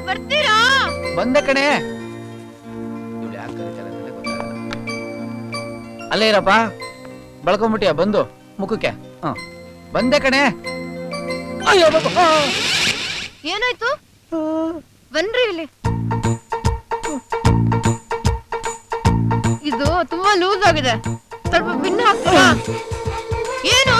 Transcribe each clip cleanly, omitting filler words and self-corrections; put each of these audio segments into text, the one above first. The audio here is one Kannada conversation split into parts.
ಬರ್ತೀರಾ? ಬಂದೆ ಕಣೆ. ಅಲ್ಲೇ ಇರಪ್ಪ. ಬಳಕೊಂಬಿಟ್ಟಿಯ ಬಂದು ಮುಖಕ್ಕೆ. ಬಂದೆ ಕಣೆ. ಅಯ್ಯೋ ಏನಾಯ್ತು? ಬನ್ರಿ ಇಲ್ಲಿ. ಇದು ತುಂಬಾ ಲೂಸ್ ಆಗಿದೆ, ಸ್ವಲ್ಪ ಭಿನ್ನ ಹಾಕ್ತೀರಾ? ಏನು?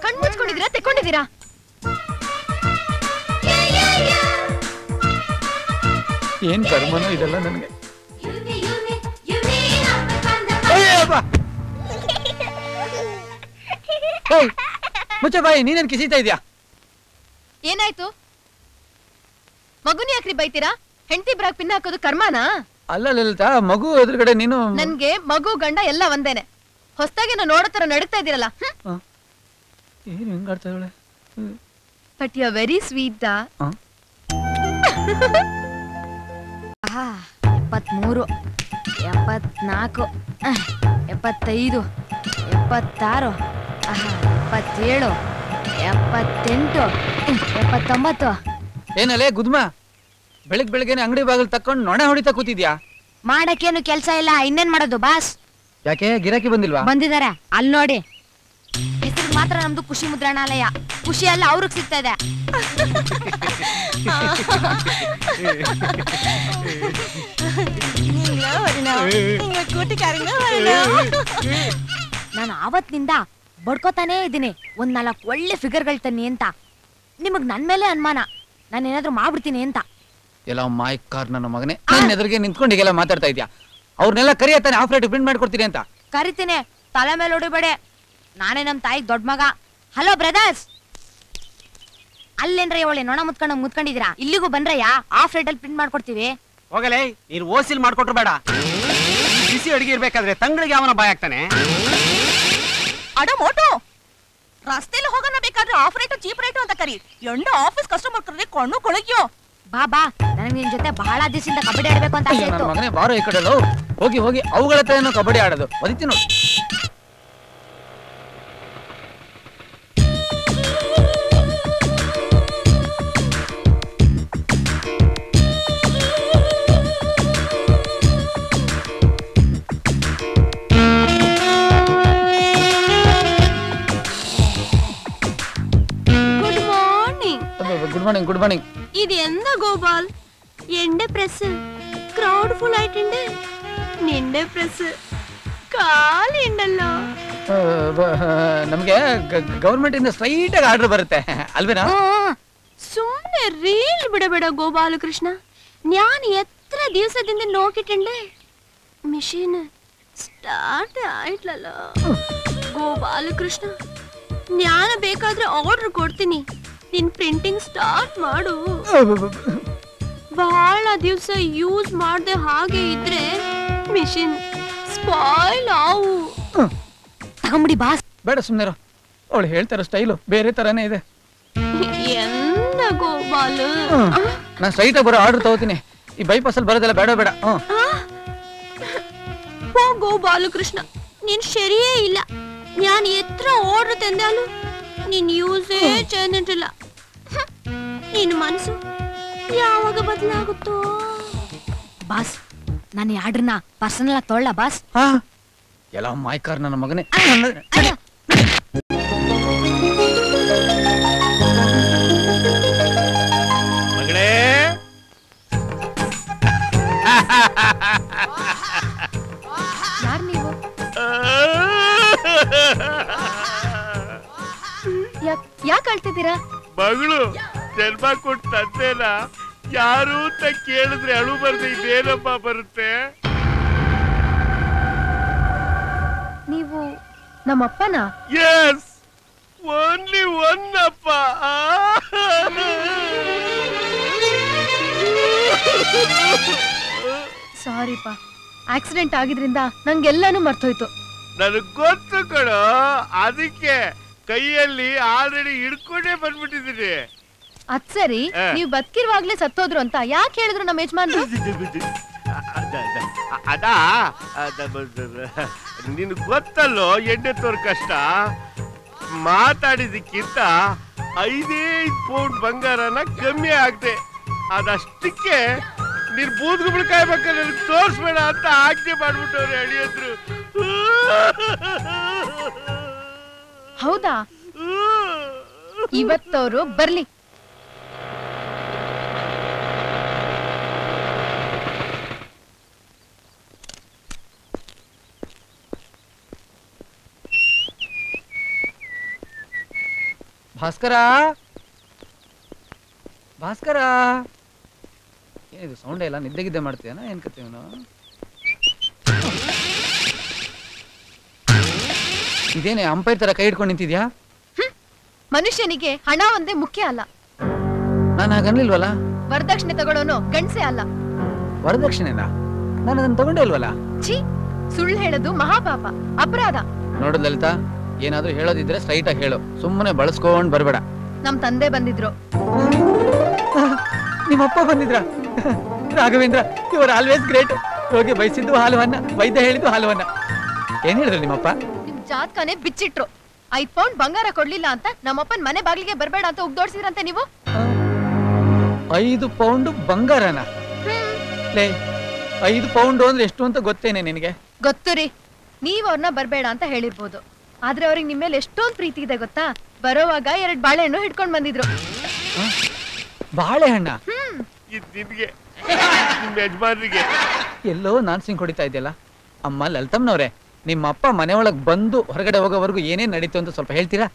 ಕಣ್ಮುಚ್ಕೊಂಡಿದ್ದೀರಾ? ತೆಕ್ಕೊಂಡಿದ್ದೀರಾ? ಏನ್ ಕರ್ಮನೋ ಇದೆಲ್ಲ ನನಗೆ. ಮುಚ್ಚ ಬಾಯಿ, ನೀನೇನ್ ಕಿಸಿತಾ ಇದ್ಯಾ? ಏನಾಯ್ತು? ಮಗುನ ಯಾಕ್ರಿ ಬೈತೀರಾ? ಹೆಂಡತಿ ಬ್ರಾಗ್ ಪಿನ್ ಹಾಕೋದು ಕರ್ಮನಾ? ಅಲ್ಲ ಲಲಿತಾ, ಮಗು ಎದುರುಗಡೆ ನೀನು. ನನ್ಗೆ ಮಗು ಗಂಡ ಎಲ್ಲ ಒಂದೇನೆ. ಹೊಸದಾಗಿ ನಾನು ನೋಡೋ ತರ ನಡೀತಾ ಇದ್ದೀರಲ್ಲ. ಏನ್ ಹೆಂಗಾಡ್ತಾ ಇವಳೆ? But you are very sweet. 73 74 75 76 77 78 79. ಏನಲ್ಲೇ ಗುದ್ಮ, ಬೆಳಗ್ಗೆನೆ ಅಂಗಡಿ ಬಾಗಿಲು ತಕ್ಕೊಂಡು ನೊಣೆ ಹೊಡಿತಾ ಕೂತಿದ್ಯಾ? ಮಾಡಕ್ಕೇನು ಕೆಲ್ಸ ಇಲ್ಲ, ಇನ್ನೇನ್ ಮಾಡೋದು ಬಾಸ್? ಯಾಕೆ ಗಿರಾಕಿ ಬಂದಿಲ್ವಾ? ಬಂದಿದ್ದಾರೆ, ಅಲ್ಲಿ ನೋಡಿ. ಹೆಸರು ಮಾತ್ರ ನಮ್ದು ಖುಷಿ ಮುದ್ರಣಾಲಯ. ಖುಷಿ ಅಲ್ಲ ಅವ್ರಿಗೆ ಸಿಗ್ತಾ ಇದೆ. ನಾನು ಆವತ್ತಿನಿಂದ ಬಡ್ಕೋತಾನೇ ಇದ್ದೀನಿ, ಒಂದ್ 4 ಒಳ್ಳೆ ಫಿಗರ್ಗಳು ತನ್ನಿ ಅಂತ. ನಿಮಗ್ ನನ್ ಮೇಲೆ ಅನುಮಾನ, ನಾನು ಏನಾದ್ರು ಮಾಡ್ಬಿಡ್ತೀನಿ ಅಂತ. ಎಲ್ಲ ಮಾಯ್ಕಾರ್ ನನ್ನ ಮಗನೇ, ನನ್ನ ಎದುರಿಗೆ ನಿಂತ್ಕೊಂಡು ಹೀಗೆಲ್ಲ ಮಾತಾಡ್ತಾ ಇದ್ಯಾ? ಅವ್ರನ್ನೆಲ್ಲ ಕರಿಯತ್ತಾನೆ, ಆಫ್ ರೇಟ್ ಪ್ರಿಂಟ್ ಮಾಡ್ಕೊಡ್ತೀನಿ ಅಂತ. ಕರಿತೀನಿ, ತಲೆ ಮೇಲೆ ಹೊಡಿಬೇಡಿ. ನಾನೇ ನಮ್ ತಾಯಿಗೆ ದೊಡ್ಡ ಮಗ. ಹಲೋ ಬ್ರದರ್ಸ್, ಅಲ್ಲೇನ್ರ ಒಳ್ಳೆ ನೊಣ ಮುತ್ಕೊಂಡಿದ್ದೀರಾ? ಇಲ್ಲಿಗೂ ಬಂದ್ರಯ್ಯ, ಆಫ್ ರೇಟ್ ಅಲ್ಲಿ ಪ್ರಿಂಟ್ ಮಾಡ್ಕೊಡ್ತೀವಿ. ಹೋಗಲೇ, ನೀನು ಓಸಿಲ್ ಮಾಡ್ಕೊಟ್ರು ಬೇಡ. ಬಿಸಿ ಅಡಿಗೆ ಇರ್ಬೇಕಾದ್ರೆ ತಂಗಳಿಗೆ ಅವನ ಬಾಯ್ ಆಗ್ತಾನೆ. ಅಡ ಮೋಟೋ, ರಸ್ತೆಯಲ್ಲಿ ಹೋಗೋಣ ಬೇಕಾದ್ರೆ ಆಫ್ ರೇಟು ಚೀಪ್ ರೇಟು ಅಂತ ಕರಿ. ಎಂಡ ಆಫೀಸ್ ಕಸ್ಟಮರ್ ಕರೆದ್ರೆ ಕಣ್ಣು ಕೊಳಗ್ಯೋ. ಬಾ ಬಾ, ನನಗೆ ನಿನ್ ಜೊತೆ ಬಹಳ ದಿವಸದಿಂದ ಕಬಡ್ಡಿ ಆಡ್ಬೇಕು ಅಂತ ಆಸೆ ಇತ್ತು. ಮಗನೇ ಬಾರೋ ಈ ಕಡೆ. ಹೋಗಿ ಹೋಗಿ ಅವುಗಳ ಹತ್ರ ಏನೋ ಕಬಡ್ಡಿ ಆಡೋದು ಒದಿತಿ ನೋಡಿ. Good morning. Good morning. ఇది ఎంత గోపాల్? ఎండే ప్రెస్ క్రౌడ్ ఫుల్ ఆయిട്ടുണ്ട്. ನಿಂಡೆ ಪ್ರೆಸ್ ಖಾಲಿ ಇಂಡಲ್ಲ. ನಮಗೆ ಗವರ್ಮೆಂಟ್ ಇಂದ ಸ್ಟ್ರೈಟ್ ಆಗಿ ಆರ್ಡರ್ ಬರುತ್ತೆ ಅಲ್ವೇನಾ? ಸುಮ್ಮನೆ ರೀಲ್ ಬಿಡಬೇಡ ಗೋಪಾಲಕೃಷ್ಣ. ನಾನು ಎത്ര ದಿವಸದಿಂದ ನೋಕಿಟ್ಟೆ ಮಿಷಿನ್ ಸ್ಟಾರ್ಟ್ ಆಯ್ತಲ್ಲ ಗೋಪಾಲಕೃಷ್ಣ. ನಾನು ಬೇಕಾದ್ರೆ ಆರ್ಡರ್ ಕೊಡ್ತೀನಿ, ನಿನ್ ಪ್ರಿಂಟಿಂಗ್ ಸ್ಟಾರ್ಟ್ ಮಾಡು. ಬಹಳ ದಿವಸ ಯೂಸ್ ಮಾಡದೆ ಹಾಗೆ ಇದ್ರೆ ಮಿಷಿನ್ ಸ್ಪಾಯ್ಲ್ ಆವು. ತಗೊಂಬಿಡಿ ಬಾಸ್. ಬೇಡ ಸುಮ್ಮನೆ, ಅವಳು ಹೇಳ್ತಾರ ಸ್ಟೈಲು ಬೇರೆ ತರಾನೇ ಇದೆ. ಎಂದ ಗೋಪಾಲ್, ನಾನು ಸ್ಟ್ರೈಟ್ ಆಗಿ ಬರೋ ಆರ್ಡರ್ ತಗೋತೀನಿ. ಈ ಬೈಪಾಸ್ ಅಲ್ಲಿ ಬರೋದೆಲ್ಲ ಬೇಡ ಬೇಡ. ಗೋಪಾಲಕೃಷ್ಣ, ನೀನ್ ಸರಿಯೇ ಇಲ್ಲ. ഞാൻ എത്ര ഓർഡർ തന്നാലും ನೀನ್ ಯೂಸೇ ಚೆಂದಿಲ್ಲ. ನಿನ್ನ ಮನಸ್ಸು ಯಾವಾಗ ಬದಲಾಗುತ್ತೋ? ಬಾಸ್, ನಾನು ಈ ಆರ್ಡರ್ನ ಪರ್ಸನಲ್ ಆಗಿ ತೊಗೊಳ್ಳ ಬಾಸ್? ಎಲ್ಲ ಮಾಯ್ಕಾರ್ ನನ್ನ ಮಗನೇ. ಮಗಳೇ, ಯಾರು ನೀವು? ಯಾಕೆ ಅಳ್ತಿದ್ದೀರಾ? ಮಗಳು ಜನ್ಮ ಕೊಟ್ಟು ತಂದೆನ ಯಾರು ಅಂತ ಕೇಳಿದ್ರೆ ಅಳು ಬರ್ದೆ ಇದೇನಪ್ಪ ಬರುತ್ತೆ? ನೀವು ನಮ್ಮಪ್ಪನ? ಎಸ್, ಓನ್ಲಿ ಒನ್ ಅಪ್ಪ. ಸಾರಿಪ್ಪ, ಆಕ್ಸಿಡೆಂಟ್ ಆಗಿದ್ರಿಂದ ನಂಗೆಲ್ಲಾನು ಮರ್ತೋಯ್ತು. ನನಗ್ ಗೊತ್ತು ಕಣೋ, ಅದಕ್ಕೆ ಕೈಯಲ್ಲಿ ಆಲ್ರೆಡಿ ಹಿಡ್ಕೊಂಡೇ ಬಂದ್ಬಿಟ್ಟಿದ್ದೀನಿ. ಅದ್ ಸರಿ, ನೀವ್ ಬದುಕಿರುವಾಗ್ಲೇ ಸತ್ತೋದ್ರು ಅಂತ ಯಾಕೆ ಹೇಳಿದ್ರು ನಮ್ಮ ಯಜಮಾನ್ರು? ಅದಾ ನಿನ್ ಗೊತ್ತಲ್ಲೋ ಎಣ್ಣೆ ತೋರ್ ಕಷ್ಟ. ಮಾತಾಡಿದಕ್ಕಿಂತ 5 ಪೌಂಡ್ ಬಂಗಾರನ ಕಮ್ಮಿ ಆಗ್ದೆ. ಅದಷ್ಟಕ್ಕೆ ನೀನ್ ಬೂದ್ಗುಬಳ ಕಾಯ್ಬೇಕಲ್ಲ, ನನಗೆ ತೋರ್ಸ್ಬೇಡ ಅಂತ ಆಜ್ಞೆ ಮಾಡ್ಬಿಟ್ಟವ್ರೆ ಅಳಿಯೋದ್ರು. ಹೌದಾ? ಇವತ್ತವ್ರು ಬರ್ಲಿ. ಭಾಸ್ಕರ, ಭಾಸ್ಕರ, ಏನಿದು ಸೌಂಡ್ ಇಲ್ಲ? ನಿದ್ದೆಗಿದ್ದೆ ಮಾಡ್ತೀಯನ ಏನ್ ಕತೆ ಇವನು? ಇದೇನೆ ಅಂಪೈರ್ ತರ ಕೈ ಹಿಡ್ಕೊಂಡು ನಿಂತಿದ್ಯಾ? ಮನುಷ್ಯನಿಗೆ ಹಣ ಒಂದೇ ಮುಖ್ಯ ಅಲ್ಲ. ನಾನು ಹಾಗನ್ಲಿಲ್ವಲ್ಲ. ವರದಕ್ಷಿಣೆ ತಗೊಳ್ಳೋನು ಗಂಡ್ಸೆ ಅಲ್ಲ. ವರದಕ್ಷಿಣೆನಾ? ನಾನು ಅದನ್ನ ತಗೊಂಡೇ ಇಲ್ವಲ್ಲ. ಛೀ, ಸುಳ್ಳು ಹೇಳೋದು ಮಹಾಪಾಪ, ಅಪರಾಧ. ನೋಡು ಲಲಿತಾ, ಏನಾದ್ರೂ ಹೇಳೋದಿದ್ರೆ ಸ್ಟ್ರೈಟ್ ಆಗಿ ಹೇಳು, ಸುಮ್ಮನೆ ಬಳಸ್ಕೊಂಡ್ ಬರ್ಬೇಡ. ನಮ್ ತಂದೆ ಬಂದಿದ್ರು. ನಿಮ್ಮಪ್ಪ ಬಂದಿದ್ರ? Raghavendra, you are always great. ಹೋಗಿ ಬಯಸಿದ್ದು ಹಾಲುವನ್ನ, ವೈದ್ಯ ಹೇಳಿದ್ದು ಹಾಲುವನ್ನ. ಏನ್ ಹೇಳಿದ್ರು ನಿಮ್ಮಪ್ಪ? ನಿಮ್ ಜಾತಕನೇ ಬಿಚ್ಚಿಟ್ರು. 5 ಪೌಂಡ್ ಬಂಗಾರ ಕೊಡ್ಲಿಲ್ಲ ಅಂತ ನಮ್ಮಪ್ಪನ್ ಮನೆ ಬಾಗಿಲಿಗೆ ಬರ್ಬೇಡ ಅಂತ ಉಗ್ದೋಡ್ಸಿದ್ರಂತೆ ನೀವು. 5 ಪೌಂಡ್ ಬಂಗಾರನ? ಲೇ, 5 ಪೌಂಡ್ ಅಂದ್ರೆ ಎಷ್ಟು ಅಂತ ಗೊತ್ತೇನೆ ನಿನಗೆ? ಗೊತ್ತು ರೀ. ನೀವ್ ಅವ್ರನ್ನ ಬರ್ಬೇಡ ಅಂತ ಹೇಳಿರ್ಬೋದು, ಆದ್ರೆ ಅವ್ರಿಗೆ ನಿಮ್ಮೇಲೆ ಎಷ್ಟೊಂದ್ ಪ್ರೀತಿ ಇದೆ ಗೊತ್ತಾ? ಬರೋವಾಗ 2 ಬಾಳೆಹಣ್ಣು ಹಿಡ್ಕೊಂಡ್ ಬಂದಿದ್ರು. ಬಾಳೆಹಣ್ಣ? ನಿನ್ಗೆ, ನಿಮ್ಮ ಯಜಮಾನ್ರಿಗೆ ಎಲ್ಲೋ ನಾನ್ ಸಿಂಗ್ ಹೊಡಿತಾ ಇದೆಯಲ್ಲ. ಅಮ್ಮ ಲಲಿತಮ್ಮನವ್ರೆ, ನಿಮ್ಮ ಅಪ್ಪ ಮನೆ ಒಳಗ್ ಬಂದು ಹೊರಗಡೆ ಹೋಗೋವರೆಗೂ ಏನೇನ್ ನಡೀತು ಅಂತ ಸ್ವಲ್ಪ ಹೇಳ್ತೀರಾ?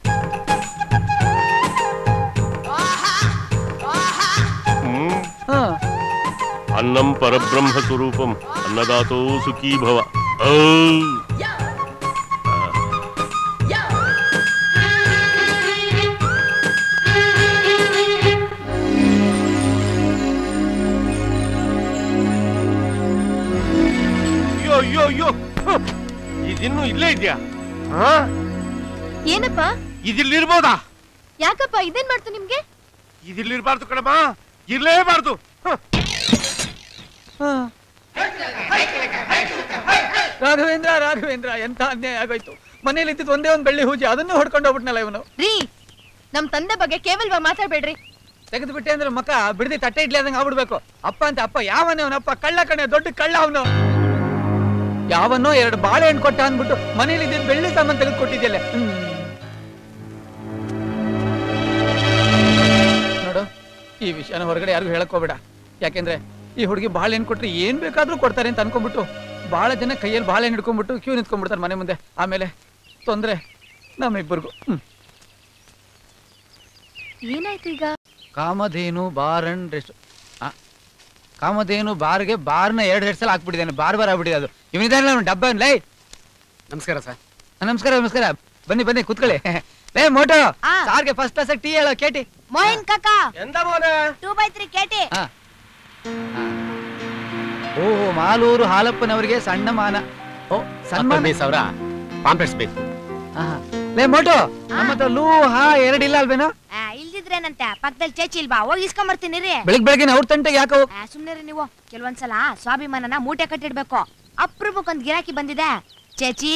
ಅನ್ನಂ ಪರಬ್ರಹ್ಮ ಸ್ವರೂಪಂ ಅನ್ನದಾತೋ ಸುಖೀ ಭವ. ಅಯ್ಯೋ ಅಯ್ಯೋ, ಇದಿನ್ನು ಇಲ್ಲೇ ಇದೆಯಾ? ಏನಪ್ಪ ಇದಿಲ್ಲಿರ್ಬೋದಾ? ಯಾಕಪ್ಪ ಇದೇನ್ ಮಾಡ್ತು ನಿಮ್ಗೆ? ಇದಿಲ್ಲಿರ್ಬಾರ್ದು ಕಣಮ್ಮ, ಇರ್ಲೇಬಾರ್ದು. ರಾಘವೇಂದ್ರ, ರಾಘವೇಂದ್ರ, ಎಂತ ಅನ್ಯಾಯ ಆಗೋಯ್ತು. ಮನೇಲಿ ಇದ್ದಿದ್ದು ಒಂದೇ ಒಂದ್ ಬೆಳ್ಳಿ ಹೂಜಿ, ಅದನ್ನು ಹೊಡ್ಕೊಂಡು ಹೋಗ್ಬಿಟ್ನಲ್ಲ ಇವನು. ರೀ, ನಮ್ ತಂದೆ ಬಗ್ಗೆ ಕೇವಲ್ವಾ ಮಾತಾಡ್ಬೇಡ್ರಿ. ತೆಗೆದು ಬಿಟ್ಟೆ ಅಂದ್ರೆ ಮಕ್ಕ ಬಿಡದಿ ತಟ್ಟೆ ಇಡ್ಲಿ ಆದಂಗೆ ಆಗ್ಬಿಡ್ಬೇಕು. ಅಪ್ಪ ಅಂತ ಅಪ್ಪ ಯಾವನೇ ಅವನಪ್ಪ? ಕಳ್ಳ ಕಣೆ, ದೊಡ್ಡ ಕಳ್ಳ ಅವನು. ಯಾವನೋ 2 ಬಾಳೆಹಣ್ಣು ಕೊಟ್ಟ ಅಂದ್ಬಿಟ್ಟು ಮನೇಲಿ ಇದ್ದಿದ್ದು ಬೆಳ್ಳಿ ಸಾಮಾನು ತೆಗೆದು ಕೊಟ್ಟಿದ್ಯಲ್ಲ. ನೋಡು, ಈ ವಿಷಯನ ಹೊರಗಡೆ ಯಾರಿಗೂ ಹೇಳಕ್ ಹೋಗ್ಬೇಡ. ಯಾಕೆಂದ್ರೆ ಈ ಹುಡುಗಿ ಬಾಳೆಹಣ್ಣು ಕೊಟ್ರೆ ಏನ್ ಬೇಕಾದ್ರೂ ಕೊಡ್ತಾರೆ ಅಂತ ಅನ್ಕೊಂಡ್ಬಿಟ್ಟು ಬಹಳ ಜನ ಕೈಯಲ್ಲಿ ಬಾಳೆಹಣ್ಣು ಹಿಡ್ಕೊಂಡ್ಬಿಟ್ಟು ಕ್ಯೂ ನಿಂತ್ಕೊಂಡ್ಬಿಡ್ತಾರೆ ಮನೆ ಮುಂದೆ. ಆಮೇಲೆ ತೊಂದ್ರೆ ನಮ್ಮಿಬ್ಬರಿಗೂ. ಏನಾಯ್ತು ಈಗ? ಕಾಮಧೇನು ಬಾರ್ ಅಂಡ್ ರೆಸ್ಟ್. ಕಾಮಧೇನು ಬಾರ್ಗೆ ಬಾರ್ನ 2 ಸಲ ಹಾಕ್ಬಿಟ್ಟಿದ್ದಾನೆ. ಬಾರ್ ಆಗ್ಬಿಟ್ಟಿದೆ ಅದು. ಇವನಿದ್ದಾನೆ ಡಬ್ಬ. ಲೈ, ನಮಸ್ಕಾರ ಸರ್. ನಮಸ್ಕಾರ. ನಮಸ್ಕಾರ, ಬನ್ನಿ ಬನ್ನಿ ಕೂತ್ಕೊಳ್ಳಿ. ಲೇ ಮೋಟೋ, ಸಾರ್ಗೆ ಫಸ್ಟ್ ಕ್ಲಾಸ್ ಟೀ ಹೇಳೋ. ಕೇಟಿ ಮೋಹನ್ ಕಾಕ, ಎಂತ ಮೋನೆ? 2/3 ಕೇಟಿ. ಓಹೋ, ಮಾಲೂರು ಹಾಲಪ್ಪನವರಿಗೆ ಸಣ್ಣ ಮಾನ. ಓ, ಸನ್ಮಾನ. ಸಾವಿರ ಪಾಂಪ್ಲೆಟ್ಸ್ ಬೇಕು. ಲೇ ಮೋಟೋ, ನಮ್ಮ ಹತ್ರ ಲೂ ಹಾ 2 ಇಲ್ಲ ಅಲ್ವೇನೋ? ಇಲ್ದಿದ್ರೇನಂತೆ, ಪಕ್ಕದಲ್ಲಿ ಚೇಚಿ ಇಲ್ವಾ? ಹೋಗಿ ಇಸ್ಕೊಂಬರ್ತೀನಿ ರೀ. ಬೆಳಿಗ್ಗೆ ಅವ್ರ ತಂಟೆಗೆ ಯಾಕೆ? ಸುಮ್ನೆ ನೀವು. ಕೆಲವೊಂದ್ಸಲ ಸ್ವಾಭಿಮಾನನ ಮೂಟೆ ಕಟ್ಟಿಡ್ಬೇಕು. ಅಪ್ರೂಪಕ್ಕೊಂದ್ ಗಿರಾಕಿ ಬಂದಿದೆ. ಚೇಚಿ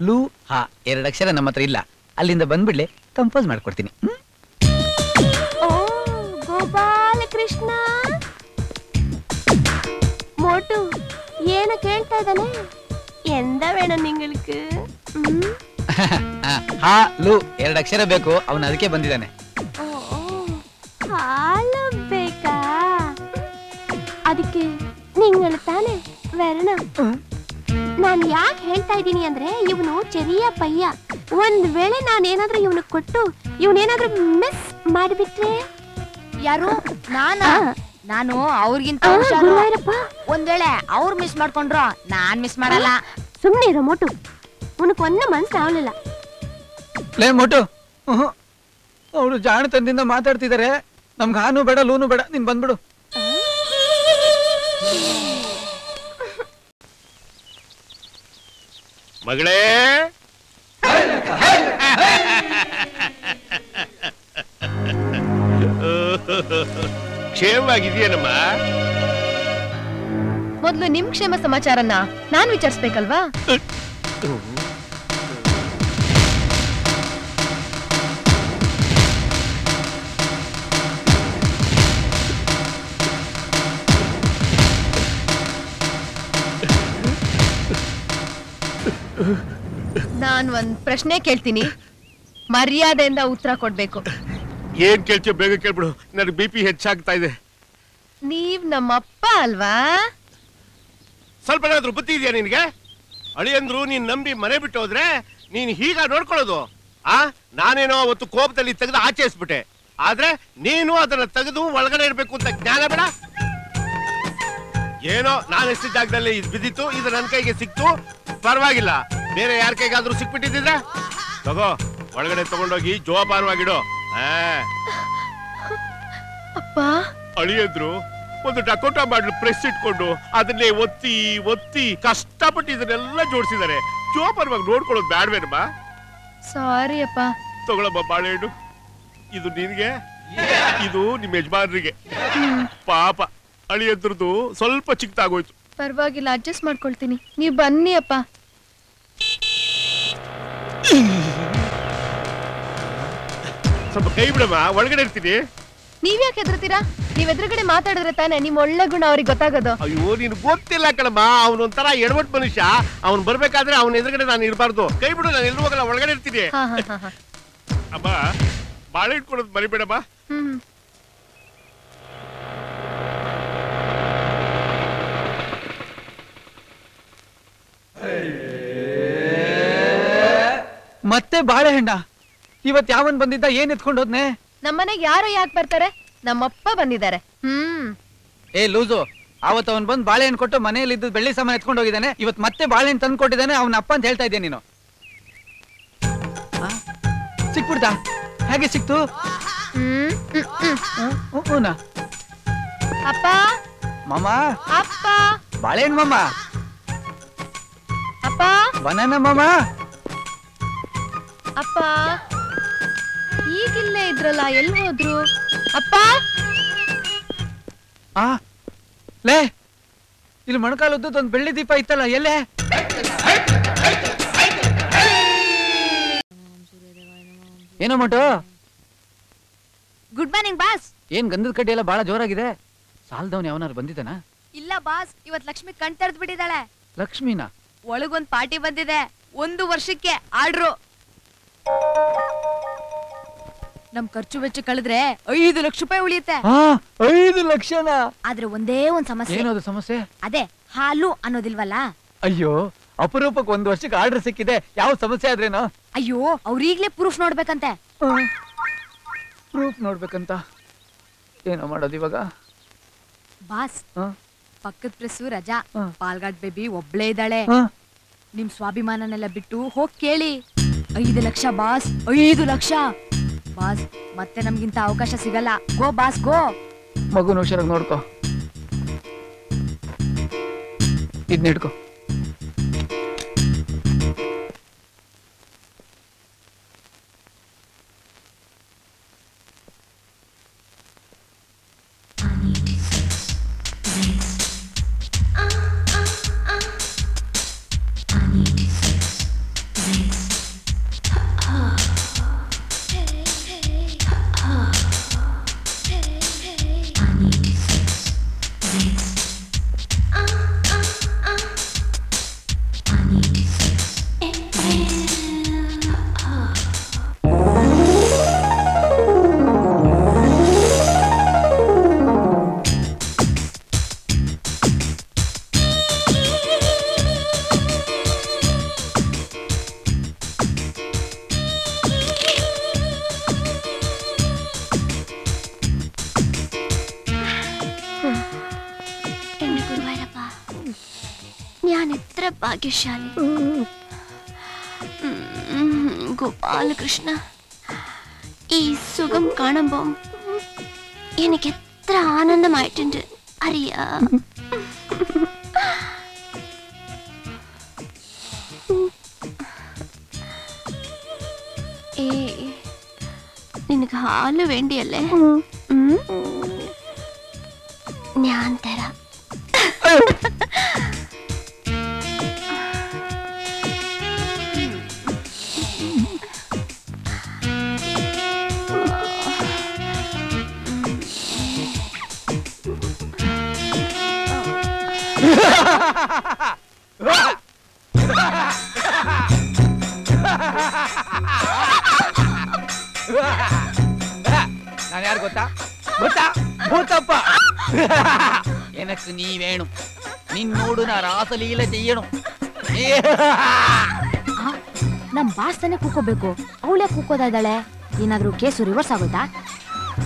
ಲೂ ಹಾ 2 ಅಕ್ಷರ ನಮ್ಮ ಹತ್ರ ಇಲ್ಲ. ಅಲ್ಲಿಂದ ಬಂದ್ಬಿಡ್ಲಿ, ಕಂಪೋಸ್ ಮಾಡ್ಕೊಡ್ತೀನಿ. ಓ ಗೋಪಾಲ ಕೃಷ್ಣ. மோட்டு ஏன கேள்ತಾ ಇದ್ದಾನೆ? ಎಂದ வேணும் നിങ്ങൾക്ക്? ಹಾ ಲೂ 2 ಅಕ್ಷರ ಬೇಕು, ಅವನು ಅದಕ್ಕೆ ಬಂದಿದ್ದಾನೆ. ಹಾಲು ಬೇಕಾ? ಅದಕ್ಕೆ ನಿಂಗಳು ತಾನೆ ವರಣ. ನಾನು ಯಾಕೆ ಹೇಳ್ತಾ ಇದ್ದೀನಿ ಅಂದ್ರೆ, ಇವನು ಚೆರಿಯ ಪಯ್ಯ. ಒಂದ್ ವೇಳೆ ನಾನೇನಾದ್ರೂ ಇವನು ಕೊಟ್ಟು ಇವನೇನಾದ್ರೂ ಮಿಸ್ ಮಾಡಿಬಿಟ್ರೆ? ಯಾರು? ನಾನು ಅವ್ರಿಗಿಂತ ಒಂದ್ ವೇಳೆ ಅವ್ರು ಮಿಸ್ ಮಾಡ್ಕೊಂಡ್ರು ನಾನ್ ಮಿಸ್ ಮಾಡಲ್ಲ. ಸುಮ್ನೆ ಇರೋ ಮೋಟು, ಉನಕ್ ಒಂದ ಮನ್ಸು ಆಗ್ಲಿಲ್ಲ. ಲೇ ಮೋಟು, ಅವರು ಜಾಣತನದಿಂದ ಮಾತಾಡ್ತಿದ್ದಾರೆ. ನಮ್ಗೆ ಹಾನು ಬೇಡ ಲೂನು ಬೇಡ, ನೀನ್ ಬಂದ್ಬಿಡು. ಮಗಳೇ, ಕ್ಷೇಮವಾಗಿದೆಯೇನಮ್ಮ? ಮೊದ್ಲು ನಿಮ್ ಕ್ಷೇಮ ಸಮಾಚಾರನ ನಾನ್ ವಿಚಾರಿಸ್ಬೇಕಲ್ವಾ? ನಾನ್ ಒಂದ್ ಪ್ರಶ್ನೆ ಕೇಳ್ತೀನಿ, ಮರ್ಯಾದೆಯಿಂದ ಉತ್ತರ ಕೊಡ್ಬೇಕು. ಏನ್ ಕೇಳ್ತೀಯ ಬೇಗ ಕೇಳ್ಬಿಡು, ನನಗೆ BP ಹೆಚ್ಚಾಗ್ತಾ ಇದೆ. ನೀವ್ ನಮ್ಮಪ್ಪ ಅಲ್ವಾ? ಸ್ವಲ್ಪ ಏನಾದ್ರು ಬುದ್ಧಿ ಇದೆಯಾ ನಿನ್ಗೆ? ಅಳಿಯಂದ್ರು ನೀನ್ ನಂಬಿ ಮನೆ ಬಿಟ್ಟು ಹೋದ್ರೆ ನೀನ್ ಹೀಗ ನೋಡ್ಕೊಳ್ಳೋದು? ನಾನೇನೋ ಅವತ್ತು ಕೋಪದಲ್ಲಿ ತೆಗೆದು ಆಚರಿಸ್ಬಿಟ್ಟೆ, ಆದ್ರೆ ನೀನು ಅದನ್ನ ತೆಗೆದು ಒಳಗಡೆ ಇರ್ಬೇಕು ಅಂತ ಜ್ಞಾನ ಬೇಡ? ಏನೋ ನಾನು ಎಷ್ಟು ಜಾಗದಲ್ಲಿ ಇದು ಬಿದ್ದಿತ್ತು, ಇದು ನನ್ನ ಕೈಗೆ ಸಿಕ್ತು, ಪರವಾಗಿಲ್ಲ. ಬೇರೆ ಯಾರ ಕೈಗಾದ್ರೂ ಸಿಕ್ಬಿಟ್ಟಿದ್ರೆ ತಗೋ, ಒಳಗಡೆ ತಗೊಂಡೋಗಿ ಜೋಪಾನವಾಗಿಡು. ಅಪ್ಪ ಅಳಿಯಂದ್ರು ಒಂದು ಡಕೋಟಾ ಮಾಡಲು ಪ್ರೆಸ್ ಇಟ್ಕೊಂಡು ಅದನ್ನೇ ಒತ್ತಿ ಒತ್ತಿ ಕಷ್ಟಪಟ್ಟು ಇದನ್ನೆಲ್ಲ ಜೋಡಿಸಿದ್ದಾರೆ. ಜೋಪಾನವಾಗಿ ನೋಡ್ಕೊಳ್ಳೋದು ಬ್ಯಾಡ್ವೇನಮ್ಮ? ಸಾರಿ ಅಪ್ಪ. ತಗೊಳಮ್ಮ ಬಾಳೆಹಣ್ಣು, ಇದು ನಿನ್ಗೆ, ಇದು ನಿಮ್ಮ ಯಜಮಾನರಿಗೆ. ಪಾಪ ಅಳಿಯಂದ್ರದ್ದು ಸ್ವಲ್ಪ ಚಿಕ್ಕದಾಗೋಯ್ತು. ಪರವಾಗಿಲ್ಲ, ಅಡ್ಜಸ್ಟ್ ಮಾಡ್ಕೊಳ್ತೀನಿ. ನೀವ್ ಬನ್ನಿ ಅಪ್ಪ. ಸ್ವಲ್ಪ ಕೈ ಬಿಡಮ್ಮ, ಒಳಗಡೆ ಇರ್ತೀನಿ. ನೀವ್ಯಾಕೆ ಹೆದರ್ತೀರಾ? ನೀವ್ ಎದುರುಗಡೆ ಮಾತಾಡಿದ್ರೆ ತಾನೇ ನಿಮ್ ಒಳ್ಳೆ ಗುಣ ಅವ್ರಿಗೆ ಗೊತ್ತಾಗೋದು. ಅಯ್ಯೋ ನೀನು ಗೊತ್ತಿಲ್ಲ ಕಣಮ್ಮ, ಅವನೊಂಥರ ಎಡವಟ್ ಮನುಷ್ಯ. ಅವ್ನು ಬರ್ಬೇಕಾದ್ರೆ ಅವನ ಎದುರುಗಡೆ ನಾನು ಇರಬಾರ್ದು. ಕೈ ಬಿಡು, ನಾನು ಎಲ್ಲೂ ಹೋಗಲ್ಲ, ಒಳಗಡೆ ಇರ್ತೀನಿ. ಅಮ್ಮ ಬಾಳೆ ಇಟ್ಕೊಡೋದು ಮರಿಬೇಡಮ್ಮ. ಮತ್ತೆ ಬಾಳೆಹಣ್ಣ? ಇವತ್ ಯಾವನ್ ಬಂದಿದ್ದ? ಏನ್ ಎತ್ಕೊಂಡು ಹೋದ್ನೆ? ನಮ್ಮನೆಗೆ ಯಾರು ಯಾಕೆ ಬರ್ತಾರೆ? ನಮ್ಮಪ್ಪ ಬಂದಿದ್ದಾರೆ. ಏ ಲೂಸು, ಅವತ್ ಅವನ್ ಬಂದ್ ಬಾಳೆಹಣ್ಣು ಕೊಟ್ಟು ಮನೆಯಲ್ಲಿ ಇದ್ದು ಬೆಳ್ಳಿ ಸಾಮಾನು ಎತ್ಕೊಂಡು ಹೋಗಿದ್ದಾನೆ. ಇವತ್ ಮತ್ತೆ ಬಾಳೆಹಣ್ಣು ತಂದು ಕೊಟ್ಟಿದ್ದಾನೆ. ಅವನ ಅಪ್ಪ ಅಂತ ಹೇಳ್ತಾ ಇದ್ದೆ ನೀನು. ಸಿಕ್ಬಿಡ್ತಾ? ಹೇಗೆ ಸಿಕ್ತು? ಅಪ್ಪ ಮಾಮ, ಅಪ್ಪ ಬಾಳೆಹಣ್ಣು ಮಾಮ, ಅಪ್ಪ ಬನಾನ ಮಾಮ. ಅಪ್ಪ ಈಗಿಲ್ಲೇ ಇದ್ರಲ್ಲ, ಎಲ್ಲಿ ಹೋದ್ರು? ಅಪ್ಪ ಲೇ, ಇಲ್ಲಿ ಮೊಣಕಾಲದ್ದು ಒಂದು ಬೆಳ್ಳಿ ದೀಪ ಇತ್ತಲ್ಲ, ಎಲ್ಲೇ? ಏನೋ ಮಟು? Good morning boss. ಏನ್ ಗಂಧದ ಕಡ್ಡಿ ಎಲ್ಲ ಬಹಳ ಜೋರಾಗಿದೆ. ಸಾಲದವನ್ ಯಾವನಾರು ಬಂದಿದ್ದಾನ? ಇಲ್ಲ ಬಾಸ್, ಇವತ್ ಲಕ್ಷ್ಮಿ ಕಣ್ ತೆರೆದು ಬಿಟ್ಟಿದ್ದಾಳೆ. ಲಕ್ಷ್ಮಿನಾ? ಒಳಗೊಂದ್ ಪಾರ್ಟಿ ಬಂದಿದೆ, 1 ವರ್ಷಕ್ಕೆ ಆರ್ಡ್ರು. ನಮ್ ಖರ್ಚು ವೆಚ್ಚ ಕಳೆದ್ರೆ 5 ಲಕ್ಷ ರೂಪಾಯಿ ಉಳಿಯುತ್ತೆ. 5 ಲಕ್ಷನಾ? ಆದ್ರೆ ಒಂದೇ ಒಂದ್ ಸಮಸ್ಯೆ. ಏನದು ಸಮಸ್ಯೆ? ಅದೇ ಹಾಲು ಅನ್ನೋದಿಲ್ವಲ್ಲ. ಅಯ್ಯೋ, ಅಪರೂಪಕ್ಕೆ 1 ವರ್ಷಕ್ಕೆ ಆರ್ಡರ್ ಸಿಕ್ಕಿದೆ. ಯಾವ ಸಮಸ್ಯೆ ಆದ್ರೇನೋ? ಅಯ್ಯೋ, ಅವ್ರೀಗ್ಲೇ ಪ್ರೂಫ್ ನೋಡ್ಬೇಕಂತೆ. ಪ್ರೂಫ್ ನೋಡ್ಬೇಕಂತ? ಏನೋ ಮಾಡೋದು ಇವಾಗ? ಬಾಸ್, ಪಕ್ಕದ ಪ್ರೆಸ್ಸು ರಜಾ, ಪಾಲ್ಗಾಡ್ ಬೇಬಿ ಒಬ್ಳೇ ಇದ್ದಾಳೆ. ನಿಮ್ ಸ್ವಾಭಿಮಾನನೆಲ್ಲ ಬಿಟ್ಟು ಹೋಗ್ ಕೇಳಿ. 5 ಲಕ್ಷ ಬಾಸ್, 5 ಲಕ್ಷ ಬಾಸ್. ಮತ್ತೆ ನಮ್ಗಿಂತ ಅವಕಾಶ ಸಿಗಲ್ಲ. ಗೋ ಬಾಸ್, ಗೋ. ಮಗುನ ಹುಷಾರಾಗಿ ನೋಡ್ಕೋ. ಇದ್ನ ಹಿಡ್ಕೋ. ഭാഗ്യശാലി ഗോപാലകൃഷ്ണ, ഈ സുഖം കാണുമ്പോൾ എനിക്ക് എത്ര ആനന്ദമായിട്ടുണ്ട് അറിയാ. നിനക്ക് ഹാല് വേണ്ടിയല്ലേ? ನ್ಯಾನ್ ತರ. ನಾನು ಯಾರು ಗೊತ್ತಾ ಗೊತ್ತಾ ಭೂತಪ್ಪ. ಎನಕ್ ನೀವೇಣು ನಿನ್ನೋಡು ನಾ ರಾಸಲೀಲ ಚೆಯ್ಯಣು. ನಮ್ ಬಾಸ್ ತಾನೆ ಕೂಕೋಬೇಕು, ಅವಳೇ ಕೂಕೋದ ಇದ್ದಾಳೆ. ಏನಾದ್ರೂ ಕೇಸು ರಿವರ್ಸ್ ಆಗುತ್ತಾ?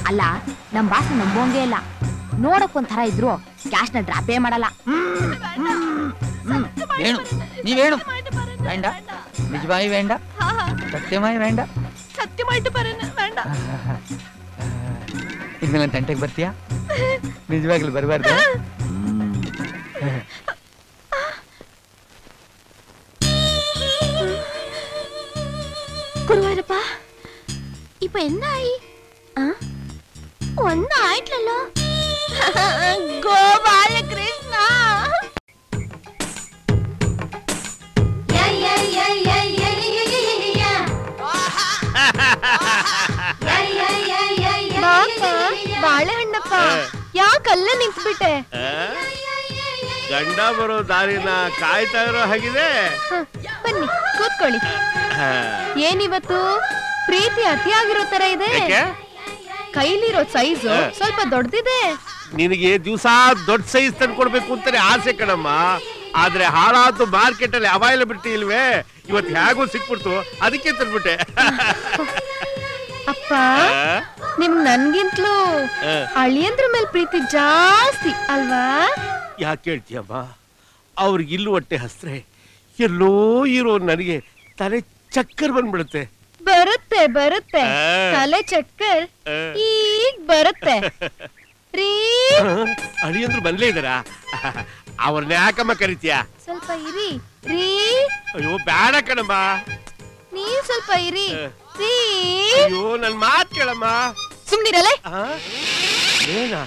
ಅಲ್ಲ, ನಮ್ ಬಾಸ್ ನಂಬೋಂಗೇ ಇಲ್ಲ. ನೋಡಕ್ ಒಂಥರ ಇದ್ರು ಕ್ಯಾಶ್ ನ ಡ್ರಾಪೇ ಮಾಡಲ್ಲ. വേണു നീ വേണം വേണ്ട നിജമായി വേണ്ട സത്യമായി വേണ്ട സത്യമായിട്ട് പറയുന്നത് വേണ്ട. ഇന്നലെ ತಂಟೆಗೆ ಬರ್ತೀಯಾ? ನಿಜವಾಗ್ಲೂ ಬರಬಾರ್ದು. ഗുരുവായൂരപ്പ ഇപ്പൊ എന്തായി? ഒന്നായിട്ടില്ലല്ലോ. ഗോപാലകൃഷ്ണ ಬಾಳೆಹಣ್ಣಪ್ಪ, ಯಾಕಲ್ಲ ನಿಂತ್ಬಿಟ್ಟೆ? ಗಂಡ ಬರೋ ದಾರಿನ ಕಾಯ್ತಾ ಇರೋ ಹಾಗಿದೆ. ಬನ್ನಿ ಕೂತ್ಕೊಳ್ಳಿ. ಏನಿವತ್ತು ಪ್ರೀತಿ ಅತಿಯಾಗಿರೋ ತರ ಇದೆ. ಕೈಲಿರೋ ಸೈಜು ಸ್ವಲ್ಪ ದೊಡ್ಡದಿದೆ. ನಿನಗೆ ದಿವಸ ದೊಡ್ಡ ಸೈಜ್ ತಂದ್ಕೊಡ್ಬೇಕು ಅಂತಾನೆ ಆಸೆ ಕಣಮ್ಮ. ಆದ್ರೆ ಹಾಳಾತು ಮಾರ್ಕೆಟ್ ಅಲ್ಲಿ ಅವೈಲಬಿಲಿಟಿ ಇಲ್ವೇ. ಇವತ್ತು ಹೇಗೂ ಸಿಕ್ಬಿಡ್ತು, ಅದಕ್ಕೆ ತಂದ್ಬಿಟ್ಟೆ. ಅಪ್ಪ, ನಿಮ್ ನನ್ಗಿಂತಲೂ ಅಳಿಯಂದ್ರ ಮೇಲೆ ಪ್ರೀತಿ ಜಾಸ್ತಿ ಅಲ್ವಾ? ಯಾಕೆ ಹೇಳ್ತೀಯಮ್ಮ? ಅವ್ರಿಗೆ ಇಲ್ಲೂ ಹೊಟ್ಟೆ ಹಸ್ರೆ ಎಲ್ಲೋ ಇರೋ ನನಗೆ ತಲೆ ಚಕ್ಕರ್ ಬಂದ್ಬಿಡುತ್ತೆ. ಬರುತ್ತೆ ಬರುತ್ತೆ, ತಲೆ ಚಕ್ಕರ್ ಈಗ ಬರುತ್ತೆ ರೀ. ಅಳಿಯಂದ್ರು ಬಂದ್ಲೇ ಇದಾರ? ಅವ್ರನ್ನ ಯಾಕಮ್ಮ ಕರಿತೀಯ? ಸ್ವಲ್ಪ ಇರಿ ರೀ. ಅಯ್ಯೋ ಬೇಡ ಕಣಮ್ಮ, ನೀವ್ ಸ್ವಲ್ಪ ಇರಿ ರೀ. ಅಯ್ಯೋ ನನ್ ಮಾತ್ ಕೇಳಮ್ಮ. ಸುಮ್ನಿರಲ್ಲ. ಏನಾ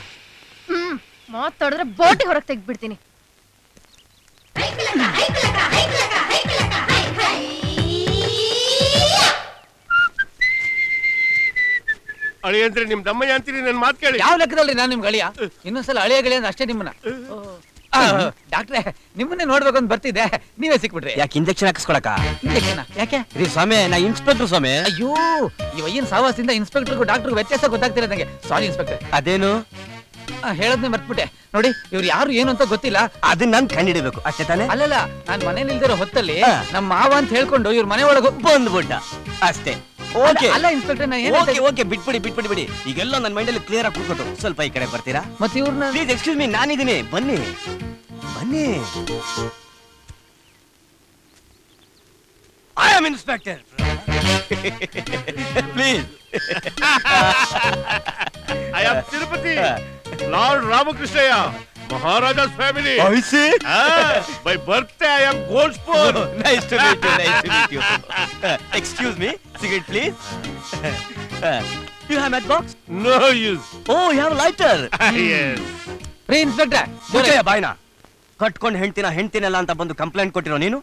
ಮಾತಾಡಿದ್ರೆ ಬೋಟಿ ಹೊರಗೆ ತೆಗ್ದ್ಬಿಡ್ತೀನಿ. ಅಳಿಯಂದ್ರೆ ನಿಮ್ ದಮ್ಮಯ್ಯ ಅಂತೀರಿ, ನನ್ ಮಾತ್ ಕೇಳಿ. ಯಾವ ಲೆಕ್ಕದಲ್ರಿ ನಾನು ನಿಮ್ಗೆ ಅಳಿಯ? ಇನ್ನೊಂದ್ಸಲ ಅಳಿಯ ಗಳಿಯ ಅಷ್ಟೇ ನಿಮ್ಮನ್ನ. ಡಾಕ್ಟ್ರೆ, ನಿಮ್ಮನ್ನೇ ನೋಡ್ಬೇಕು ಅಂತ ಬರ್ತಿದ್ದೆ, ನೀವೇ ಸಿಕ್ಬಿಟ್ರಿ. ಯಾಕೆ ಇಂಜೆಕ್ಷನ್ ಹಾಕಿಸ್ಕೊಳಕ? ಇಂಜೆಕ್ಷನ್ ಯಾಕೆ ರೀ ಸ್ವಾಮಿ, ನಾ ಇನ್ಸ್ಪೆಕ್ಟರ್ ಸ್ವಾಮಿ. ಅಯ್ಯೋ, ಇವ ಏನ್ ಸಾವಾಸದಿಂದ ಇನ್ಸ್ಪೆಕ್ಟರ್ಗೂ ಡಾಕ್ಟರ್ಗೂ ವ್ಯತ್ಯಾಸ ಗೊತ್ತಾಗ್ತಿಲ್ಲ ನಂಗೆ. ಸಾರಿ ಇನ್ಸ್ಪೆಕ್ಟರ್. ಅದೇನು ಹೇಳದ್ನೇ ಮರ್ತ್ಬಿಟ್ಟೆ ನೋಡಿ. ಇವ್ರು ಯಾರು ಏನು ಅಂತ ಗೊತ್ತಿಲ್ಲ. ಅದನ್ನ ನಾನು ಕಂಡಿಡಿಬೇಕು ಅಷ್ಟೇ ತಾನೆ? ಅಲ್ಲಲ್ಲ, ನಾನ್ ಮನೇಲಿ ಇಲ್ದಿರೋ ಹೊತ್ತಲ್ಲಿ ನಮ್ಮ ಮಾವ ಅಂತ ಹೇಳ್ಕೊಂಡು ಇವ್ರ ಮನೆ ಒಳಗೆ ಬಂದ್ಬಿಟ್ಟ ಅಷ್ಟೇ. ಓಕೆ ಅಲ್ಲ ಇನ್ಸ್ಪೆಕ್ಟರ್, ನಾ ಓಕೆ ಓಕೆ ಬಿಟ್ಬಿಡಿ. ಈಗೆಲ್ಲ ನನ್ನ ಮೈಂಡ್ ಅಲ್ಲಿ ಕ್ಲಿಯರ್ ಆಗಿ ಕೂತ್ಕೊಟ್ಟು ಸ್ವಲ್ಪ ಈ ಕಡೆ ಬರ್ತೀರಾ? ಮತ್ತೆ ಇವ್ರನ್ನ ಪ್ಲೀಸ್ ಎಕ್ಸ್ಕ್ಯೂಸ್ ಮೀ, ನಾನಿದ್ದೀನಿ, ಬನ್ನಿ. I am inspector please. I am Tirupati, lord Ramakrishnaiah, Maharaja's family. I see. By birthday I am gold spoon. Nice to meet you. Excuse me, cigarette please. You have match box? No use. Oh, you have a lighter. Yes. ರೀ ಇನ್ಸ್ಪೆಕ್ಟರ್, ಮುಚ್ಚಯ್ಯ ಬಾಯ್ನ. ಕಟ್ಕೊಂಡು ಹೆಂಡ್ತಿನಲ್ಲ ಅಂತ ಬಂದು ಕಂಪ್ಲೇಂಟ್ ಕೊಟ್ಟಿರೋ ನೀನು,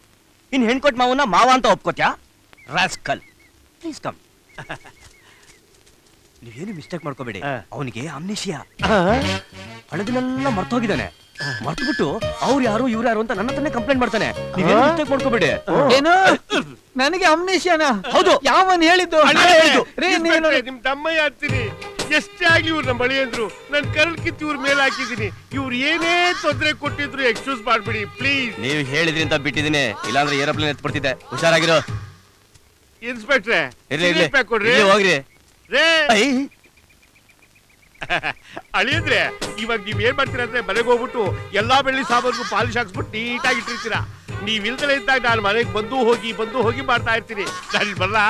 ಇನ್ ಹೆಣ್ಕೊಟ್ ಮಾವನ್ನ ಮಾವ ಅಂತ ಒಪ್ಕೋತ್ಯಾ? Rascal, please come. ನೀವೇನು ಮಿಸ್ಟೇಕ್ ಮಾಡ್ಕೋಬೇಡಿ, ಅವನಿಗೆ ಅಮ್ನೇಷಿಯಾ, ಹಳದಿನೆಲ್ಲ ಮರ್ತೋಗಿದ್ದಾನೆ. ಮರ್ತ್ಬಿಟ್ಟು ಅವ್ರು ಯಾರು ಇವ್ರು ಯಾರು ಅಂತ ನನ್ನ ಹತ್ರನೇ ಕಂಪ್ಲೇಂಟ್ ಮಾಡ್ತಾನೆ. ನೀವೇನು ಮಿಸ್ಟೇಕ್ ಮಾಡ್ಕೋಬೇಡಿ. ಏನು ನನಗೆ ಅಮ್ನೇಷಿಯಾನ? ಹೌದು. ಯಾವನ್ ಹೇಳಿದ್ದು? ನಿಮ್ ತಮ್ಮಯ್ಯ ಅಂತೀನಿ. ಎಷ್ಟೇ ಆಗ್ಲಿ ಇವ್ರು ನಮ್ಮ ಬಳಿಯಂದ್ರು, ನನ್ ಕರ್ಲ್ ಕಿತ್ತು ಇವ್ರ ಮೇಲೆ ಹಾಕಿದೀನಿ. ಇವ್ರು ಏನೇ ತೊಂದರೆ ಕೊಟ್ಟಿದ್ರು ಎಕ್ಸ್ಕ್ಯೂಸ್ ಮಾಡ್ಬಿಡಿ ಪ್ಲೀಸ್. ನೀವು ಹೇಳಿದ್ರಿ ಅಂತ ಬಿಟ್ಟಿದ್ದೀನಿ, ಇಲ್ಲಾಂದ್ರೆ ಏರೋಪ್ಲೇನ್ ಎತ್ಬಿಡ್ತಿದ್ದೆ. ಹುಷಾರಾಗಿರೋ ಇನ್ಸ್ಪೆಕ್ಟ್ರೆ. ಕೊಡ್ರಿ, ಹೋಗ್ರಿ. ಅಳಿಯಂದ್ರೆ ಇವಾಗ ನೀವ್ ಏನ್ ಮಾಡ್ತೀರಾ ಅಂದ್ರೆ, ಮನೆಗೆ ಹೋಗ್ಬಿಟ್ಟು ಎಲ್ಲಾ ಬೆಳ್ಳಿ ಸಾಮಾನು ಪಾಲಿಶ್ ಹಾಕ್ಸ್ಬಿಟ್ಟು ನೀಟಾಗಿ ಇಟ್ಟಿರ್ತೀರಾ. ನೀವ್ ಇಲ್ದಲೇ ಇದ್ದಾಗ ನಾನು ಮನೆಗೆ ಬಂದು ಹೋಗಿ ಮಾಡ್ತಾ ಇರ್ತೀನಿ. ನಾನು ಬರ್ಲಾ?